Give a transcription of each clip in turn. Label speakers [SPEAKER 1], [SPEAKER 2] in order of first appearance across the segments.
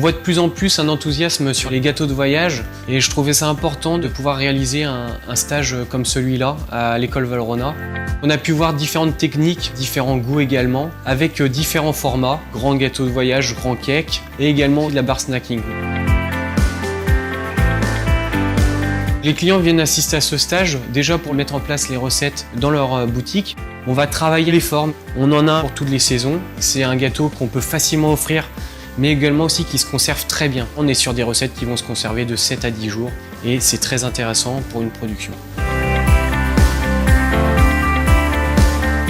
[SPEAKER 1] voit de plus en plus un enthousiasme sur les gâteaux de voyage et je trouvais ça important de pouvoir réaliser un stage comme celui-là à l'école Valrhona. On a pu voir différentes techniques, différents goûts également, avec différents formats, grands gâteaux de voyage, grands cakes et également de la bar snacking. Les clients viennent assister à ce stage déjà pour mettre en place les recettes dans leur boutique. On va travailler les formes, on en a pour toutes les saisons. C'est un gâteau qu'on peut facilement offrir, mais également aussi qui se conserve très bien. On est sur des recettes qui vont se conserver de 7 à 10 jours et c'est très intéressant pour une production.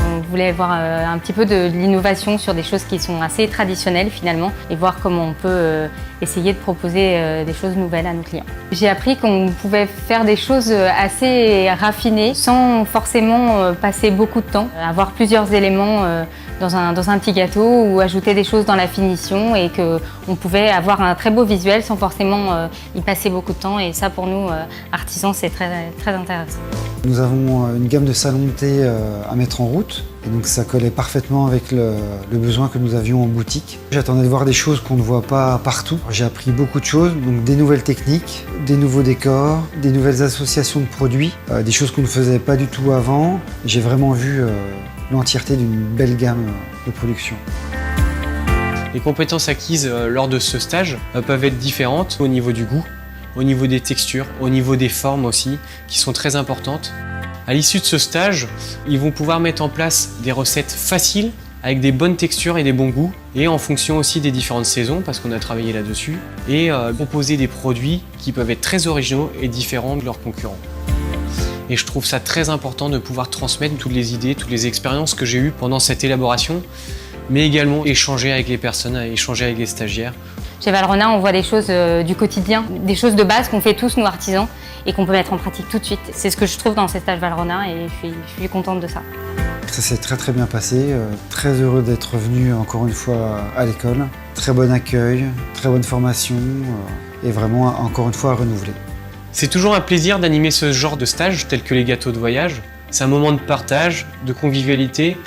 [SPEAKER 2] On voulait voir un petit peu de l'innovation sur des choses qui sont assez traditionnelles finalement et voir comment on peut essayer de proposer des choses nouvelles à nos clients. J'ai appris qu'on pouvait faire des choses assez raffinées sans forcément passer beaucoup de temps, avoir plusieurs éléments dans un petit gâteau ou ajouter des choses dans la finition et qu'on pouvait avoir un très beau visuel sans forcément y passer beaucoup de temps et ça pour nous artisans c'est très intéressant.
[SPEAKER 3] Nous avons une gamme de salons de thé à mettre en route et donc ça collait parfaitement avec le besoin que nous avions en boutique. J'attendais de voir des choses qu'on ne voit pas partout. J'ai appris beaucoup de choses, donc des nouvelles techniques, des nouveaux décors, des nouvelles associations de produits, des choses qu'on ne faisait pas du tout avant. J'ai vraiment vu l'entièreté d'une belle gamme de production.
[SPEAKER 1] Les compétences acquises lors de ce stage peuvent être différentes au niveau du goût, au niveau des textures, au niveau des formes aussi, qui sont très importantes. À l'issue de ce stage, ils vont pouvoir mettre en place des recettes faciles, avec des bonnes textures et des bons goûts, et en fonction aussi des différentes saisons, parce qu'on a travaillé là-dessus, et proposer des produits qui peuvent être très originaux et différents de leurs concurrents. Et je trouve ça très important de pouvoir transmettre toutes les idées, toutes les expériences que j'ai eues pendant cette élaboration, mais également échanger avec les personnes, échanger avec les stagiaires.
[SPEAKER 2] Chez Valrhona, on voit des choses du quotidien, des choses de base qu'on fait tous, nous artisans, et qu'on peut mettre en pratique tout de suite. C'est ce que je trouve dans ces stages Valrhona et je suis contente de ça.
[SPEAKER 3] Ça s'est très bien passé, très heureux d'être venu encore une fois à l'école. Très bon accueil, très bonne formation et vraiment encore une fois à renouveler.
[SPEAKER 1] C'est toujours un plaisir d'animer ce genre de stage tel que les gâteaux de voyage. C'est un moment de partage, de convivialité.